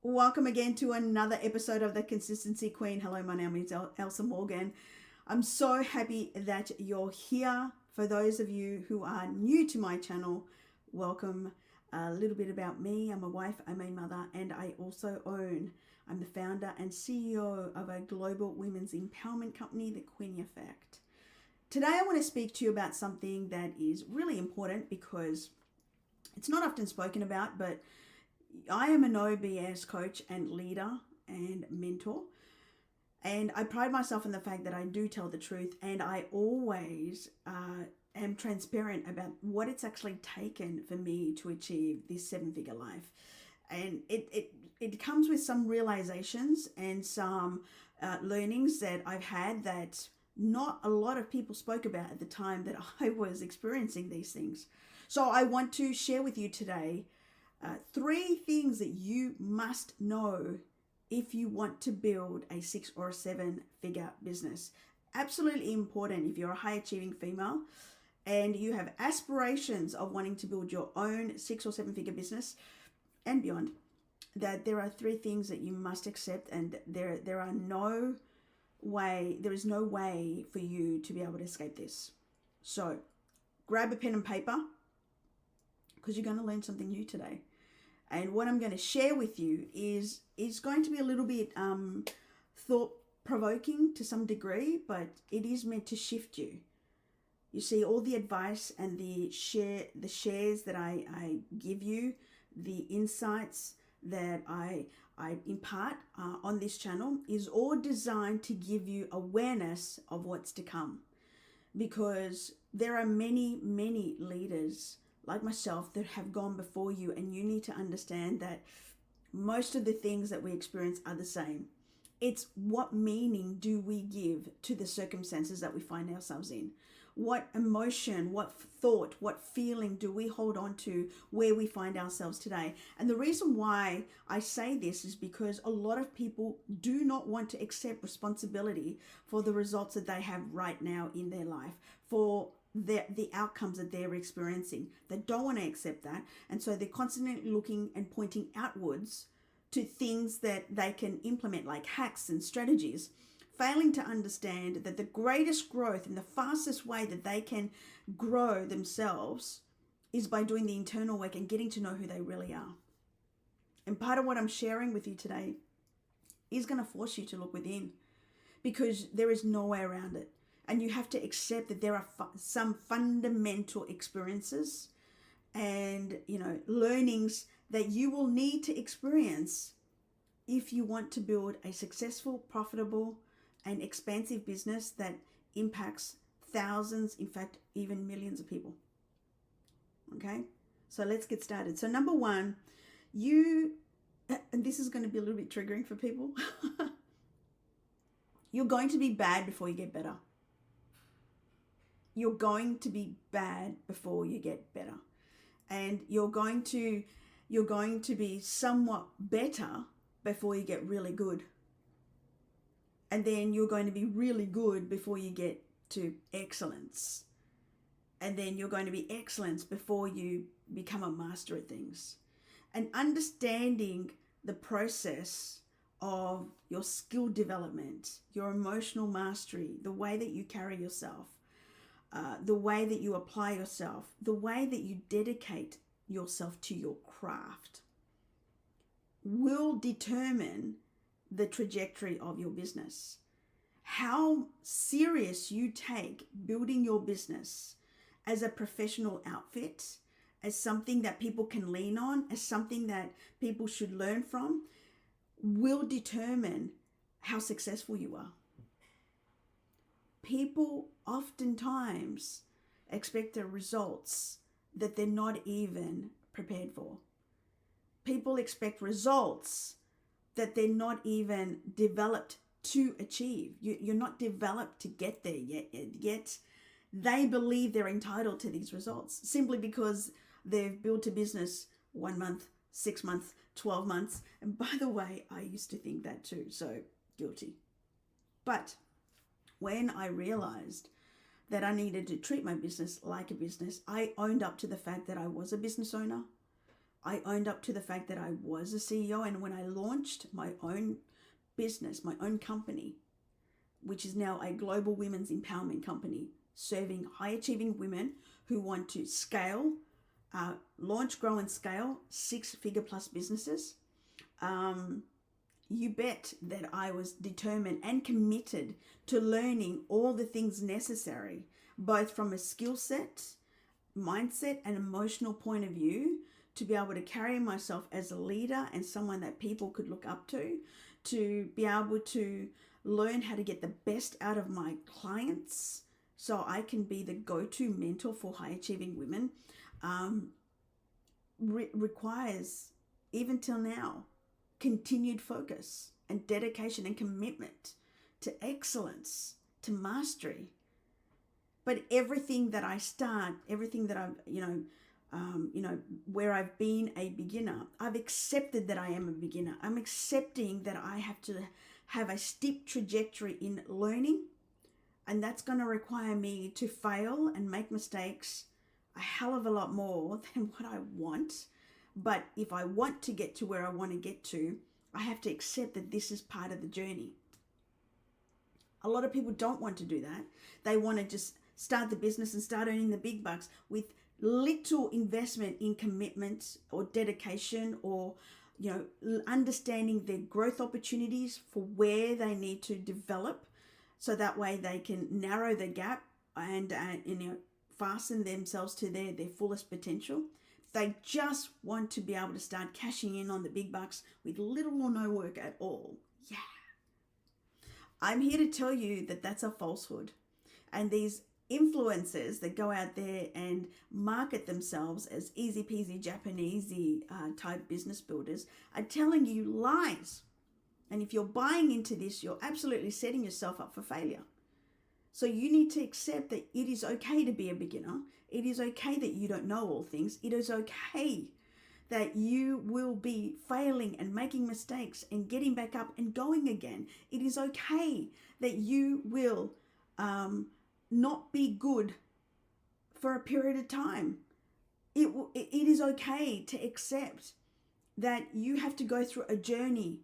Welcome again to another episode of The Consistency Queen. Hello, my name is Elsa Morgan. I'm so happy that you're here. For those of you who are new to my channel, welcome. A little bit about me. I'm a wife, I'm a mother, and I'm the founder and CEO of a global women's empowerment company, The Queenie Effect. Today I want to speak to you about something that is really important because it's not often spoken about, but I am a no BS coach and leader and mentor. And I pride myself in the fact that I do tell the truth, and I always am transparent about what it's actually taken for me to achieve this 7-figure life. And it comes with some realizations and some learnings that I've had that not a lot of people spoke about at the time that I was experiencing these things. So I want to share with you today 3 things that you must know if you want to build a 6 or 7-figure business. Absolutely important if you're a high achieving female and you have aspirations of wanting to build your own 6 or 7-figure business and beyond, that there are 3 things that you must accept, and there is no way for you to be able to escape this. So grab a pen and paper because you're going to learn something new today. And what I'm going to share with you is going to be a little bit thought-provoking to some degree, but it is meant to shift you. You see, all the advice and the shares that I give you, the insights that I impart on this channel is all designed to give you awareness of what's to come. Because there are many, many leaders like myself that have gone before you, and you need to understand that most of the things that we experience are the same. It's what meaning do we give to the circumstances that we find ourselves in? What emotion, what thought, what feeling do we hold on to where we find ourselves today? And the reason why I say this is because a lot of people do not want to accept responsibility for the results that they have right now in their life, for the outcomes that they're experiencing. They don't want to accept that, and so they're constantly looking and pointing outwards to things that they can implement, like hacks and strategies, failing to understand that the greatest growth and the fastest way that they can grow themselves is by doing the internal work and getting to know who they really are. And part of what I'm sharing with you today is going to force you to look within, because there is no way around it. And you have to accept that there are some fundamental experiences and, learnings that you will need to experience if you want to build a successful, profitable, and expansive business that impacts thousands, in fact, even millions of people. Okay? So let's get started. So number 1, and this is going to be a little bit triggering for people, you're going to be bad before you get better. You're going to be bad before you get better. And you're going to be somewhat better before you get really good. And then you're going to be really good before you get to excellence. And then you're going to be excellence before you become a master at things. And understanding the process of your skill development, your emotional mastery, the way that you carry yourself, the way that you apply yourself, the way that you dedicate yourself to your craft will determine the trajectory of your business. How serious you take building your business as a professional outfit, as something that people can lean on, as something that people should learn from, will determine how successful you are. People oftentimes expect the results that they're not even prepared for. People expect results that they're not even developed to achieve. You're not developed to get there yet. They believe they're entitled to these results simply because they've built a business 1 month, 6 months, 12 months. And by the way, I used to think that too, so guilty. But when I realized that I needed to treat my business like a business, I owned up to the fact that I was a business owner. I owned up to the fact that I was a CEO. And when I launched my own business, my own company, which is now a global women's empowerment company, serving high achieving women who want to scale, launch, grow, and scale 6-figure plus businesses. You bet that I was determined and committed to learning all the things necessary, both from a skill set, mindset, and emotional point of view, to be able to carry myself as a leader and someone that people could look up to be able to learn how to get the best out of my clients so I can be the go-to mentor for high achieving women, requires, even till now, continued focus and dedication and commitment to excellence, to mastery. But everything that I start, everything that I've, where I've been a beginner, I've accepted that I am a beginner. I'm accepting that I have to have a steep trajectory in learning, and that's going to require me to fail and make mistakes a hell of a lot more than what I want. But if I want to get to where I want to get to, I have to accept that this is part of the journey. A lot of people don't want to do that. They want to just start the business and start earning the big bucks with little investment in commitment or dedication, or understanding their growth opportunities for where they need to develop, so that way they can narrow the gap and fasten themselves to their fullest potential. They just want to be able to start cashing in on the big bucks with little or no work at all. Yeah. I'm here to tell you that that's a falsehood. And these influencers that go out there and market themselves as easy peasy Japanesey type business builders are telling you lies. And if you're buying into this, you're absolutely setting yourself up for failure. So you need to accept that it is okay to be a beginner. It is okay that you don't know all things. It is okay that you will be failing and making mistakes and getting back up and going again. It is okay that you will not be good for a period of time. It is okay to accept that you have to go through a journey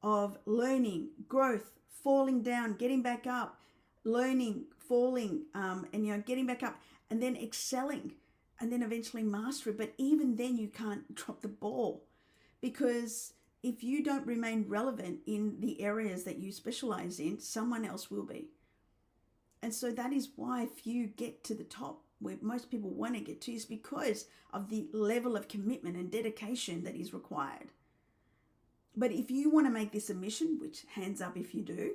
of learning, growth, falling down, getting back up, learning, falling, and getting back up, and then excelling, and then eventually mastery. But even then, you can't drop the ball, because if you don't remain relevant in the areas that you specialize in, someone else will be. And so that is why few get to the top where most people want to get to, is because of the level of commitment and dedication that is required. But if you want to make this a mission, which hands up if you do,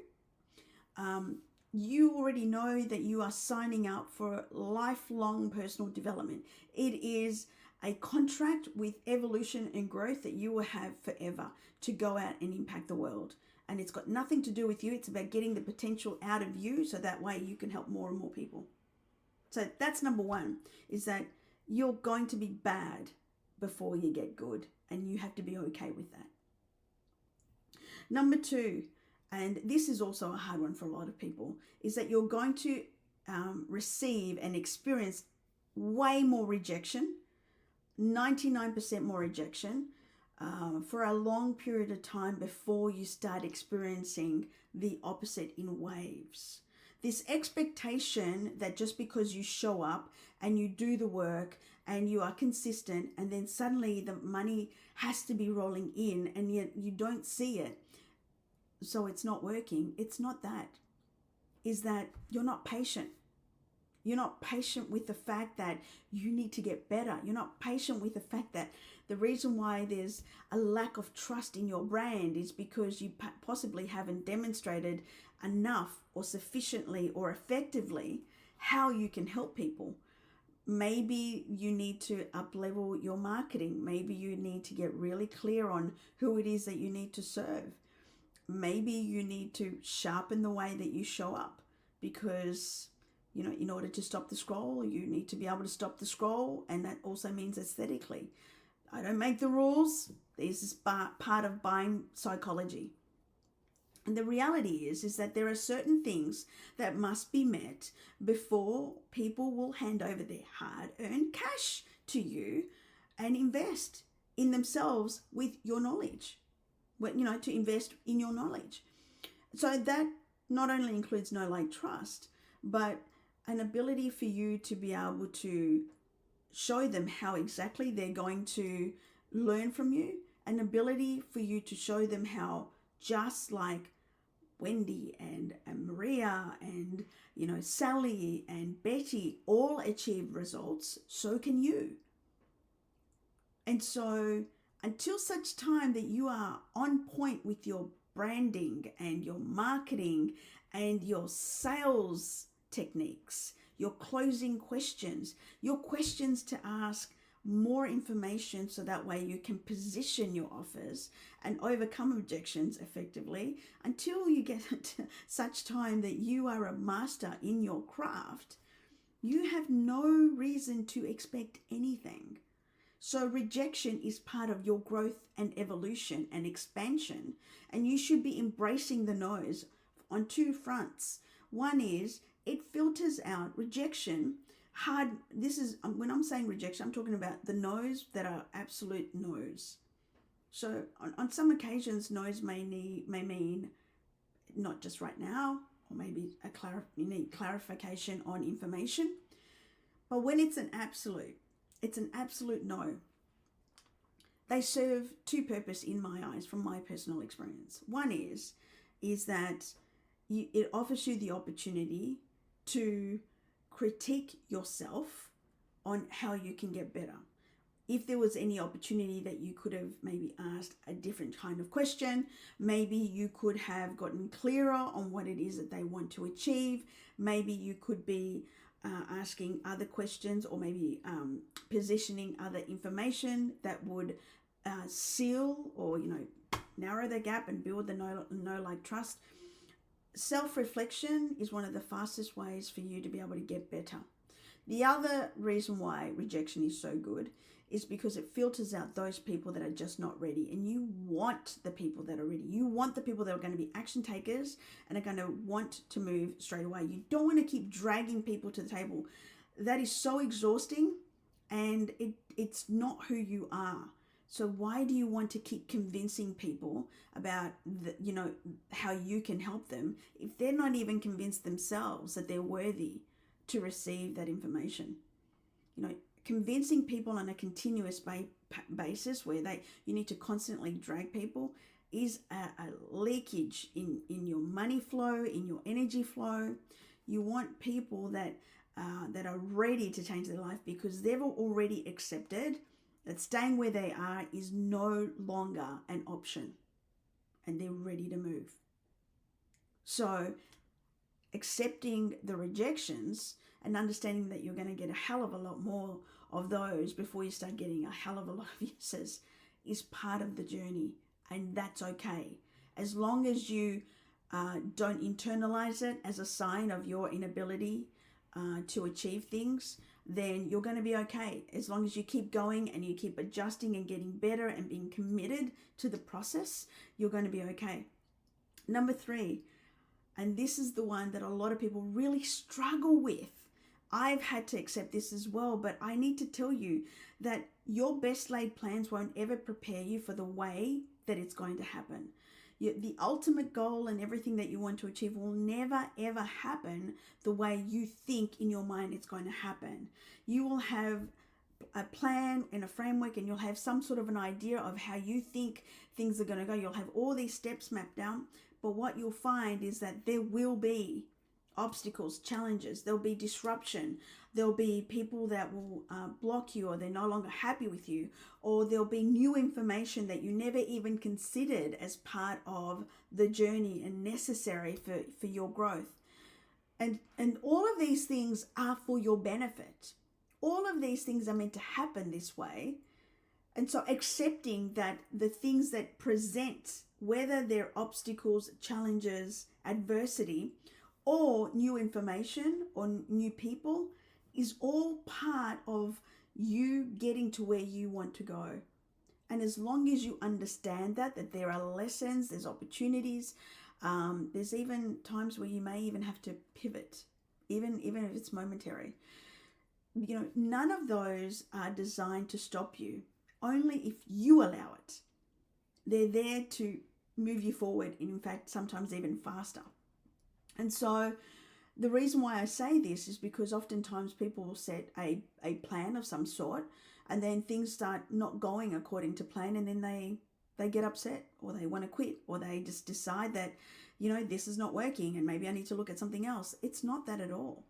you already know that you are signing up for lifelong personal development. It is a contract with evolution and growth that you will have forever to go out and impact the world. And it's got nothing to do with you. It's about getting the potential out of you, so that way you can help more and more people. So that's number one, is that you're going to be bad before you get good, and you have to be okay with that. Number two, and this is also a hard one for a lot of people, is that you're going to receive and experience way more rejection, 99% more rejection, for a long period of time before you start experiencing the opposite in waves. This expectation that just because you show up and you do the work and you are consistent, and then suddenly the money has to be rolling in, and yet you don't see it, so it's not working. It's not that. Is that you're not patient. You're not patient with the fact that you need to get better. You're not patient with the fact that the reason why there's a lack of trust in your brand is because you possibly haven't demonstrated enough or sufficiently or effectively how you can help people. Maybe you need to up-level your marketing. Maybe you need to get really clear on who it is that you need to serve. Maybe you need to sharpen the way that you show up, because in order to stop the scroll, you need to be able to stop the scroll, and that also means aesthetically. I don't make the rules. This is part of buying psychology. And the reality is that there are certain things that must be met before people will hand over their hard-earned cash to you and invest in themselves with your knowledge, to invest in your knowledge. So that not only includes know, like, trust, but an ability for you to be able to show them how exactly they're going to learn from you, an ability for you to show them how, just like Wendy and Maria and Sally and Betty all achieved results, so can you. And so until such time that you are on point with your branding and your marketing and your sales techniques, your closing questions, your questions to ask more information, so that way you can position your offers and overcome objections effectively, until you get to such time that you are a master in your craft, you have no reason to expect anything. So rejection is part of your growth and evolution and expansion, and you should be embracing the no's on two fronts. One is it filters out rejection. This is, when I'm saying rejection, I'm talking about the no's that are absolute no's. So on some occasions, no's may mean not just right now, or maybe you need clarification on information. But when it's an absolute no. They serve two purposes in my eyes, from my personal experience. One is that it offers you the opportunity to critique yourself on how you can get better. If there was any opportunity that you could have maybe asked a different kind of question, maybe you could have gotten clearer on what it is that they want to achieve. Maybe you could be asking other questions, or maybe positioning other information that would seal or narrow the gap and build the know, like, trust. Self-reflection is one of the fastest ways for you to be able to get better. The other reason why rejection is so good is because it filters out those people that are just not ready, and you want the people that are ready. You want the people that are going to be action takers and are going to want to move straight away. You don't want to keep dragging people to the table. That is so exhausting, and it's not who you are. So why do you want to keep convincing people about how you can help them if they're not even convinced themselves that they're worthy to receive that information? Convincing people on a continuous basis where you need to constantly drag people is a leakage in your money flow, in your energy flow. You want people that are ready to change their life because they've already accepted that staying where they are is no longer an option, and they're ready to move. So accepting the rejections and understanding that you're going to get a hell of a lot more of those before you start getting a hell of a lot of yeses is part of the journey, and that's okay. As long as you don't internalize it as a sign of your inability to achieve things, then you're going to be okay. As long as you keep going and you keep adjusting and getting better and being committed to the process, you're going to be okay. Number 3, and this is the one that a lot of people really struggle with. I've had to accept this as well, but I need to tell you that your best laid plans won't ever prepare you for the way that it's going to happen. The ultimate goal and everything that you want to achieve will never ever happen the way you think in your mind it's going to happen. You will have a plan and a framework, and you'll have some sort of an idea of how you think things are going to go. You'll have all these steps mapped down, but what you'll find is that there will be obstacles, challenges, there'll be disruption, there'll be people that will block you, or they're no longer happy with you, or there'll be new information that you never even considered as part of the journey and necessary for your growth. And all of these things are for your benefit. All of these things are meant to happen this way. And so accepting that the things that present, whether they're obstacles, challenges, adversity, or new information or new people, is all part of you getting to where you want to go. And as long as you understand that there are lessons, there's opportunities, there's even times where you may even have to pivot, even if it's momentary. None of those are designed to stop you. only if you allow it. They're there to move you forward, and in fact, sometimes even faster. And so the reason why I say this is because oftentimes people will set a plan of some sort, and then things start not going according to plan, and then they get upset, or they want to quit, or they just decide that, this is not working and maybe I need to look at something else. It's not that at all.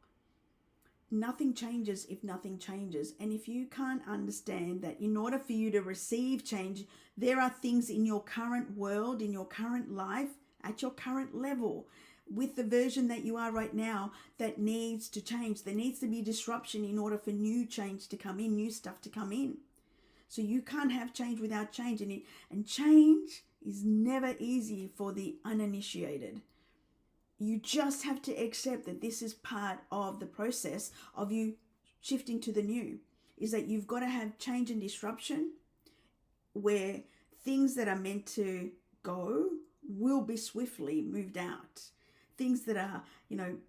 Nothing changes if nothing changes. And if you can't understand that in order for you to receive change, there are things in your current world, in your current life, at your current level, with the version that you are right now, that needs to change. There needs to be disruption in order for new change to come in, new stuff to come in. So you can't have change without change. And change is never easy for the uninitiated. You just have to accept that this is part of the process of you shifting to the new, is that you've got to have change and disruption where things that are meant to go will be swiftly moved out. Things that are,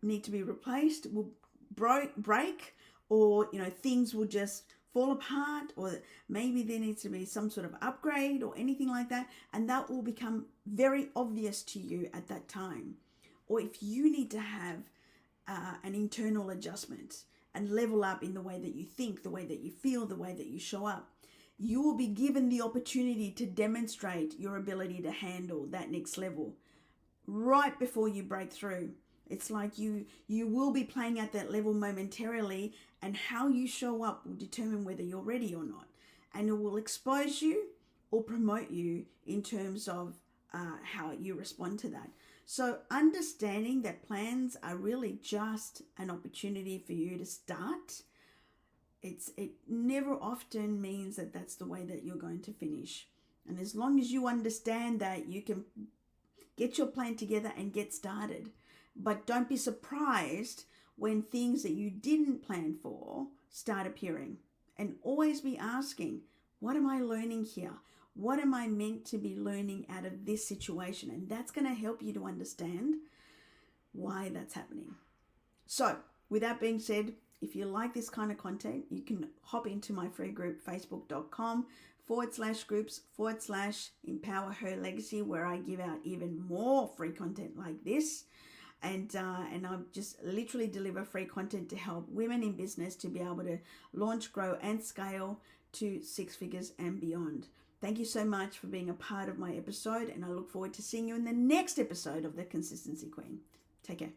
need to be replaced will break, or, things will just fall apart, or maybe there needs to be some sort of upgrade or anything like that. And that will become very obvious to you at that time. Or if you need to have an internal adjustment and level up in the way that you think, the way that you feel, the way that you show up, you will be given the opportunity to demonstrate your ability to handle that next level right before you break through. It's like you will be playing at that level momentarily, and how you show up will determine whether you're ready or not. And it will expose you or promote you in terms of how you respond to that. So understanding that plans are really just an opportunity for you to start. It never often means that that's the way that you're going to finish. And as long as you understand that, you can get your plan together and get started. But don't be surprised when things that you didn't plan for start appearing. And always be asking, what am I learning here? What am I meant to be learning out of this situation? And that's going to help you to understand why that's happening. So with that being said, if you like this kind of content, you can hop into my free group, facebook.com/groups/empower her legacy, where I give out even more free content like this. And I just literally deliver free content to help women in business to be able to launch, grow, and scale to 6 figures and beyond. Thank you so much for being a part of my episode, and I look forward to seeing you in the next episode of The Consistency Queen. Take care.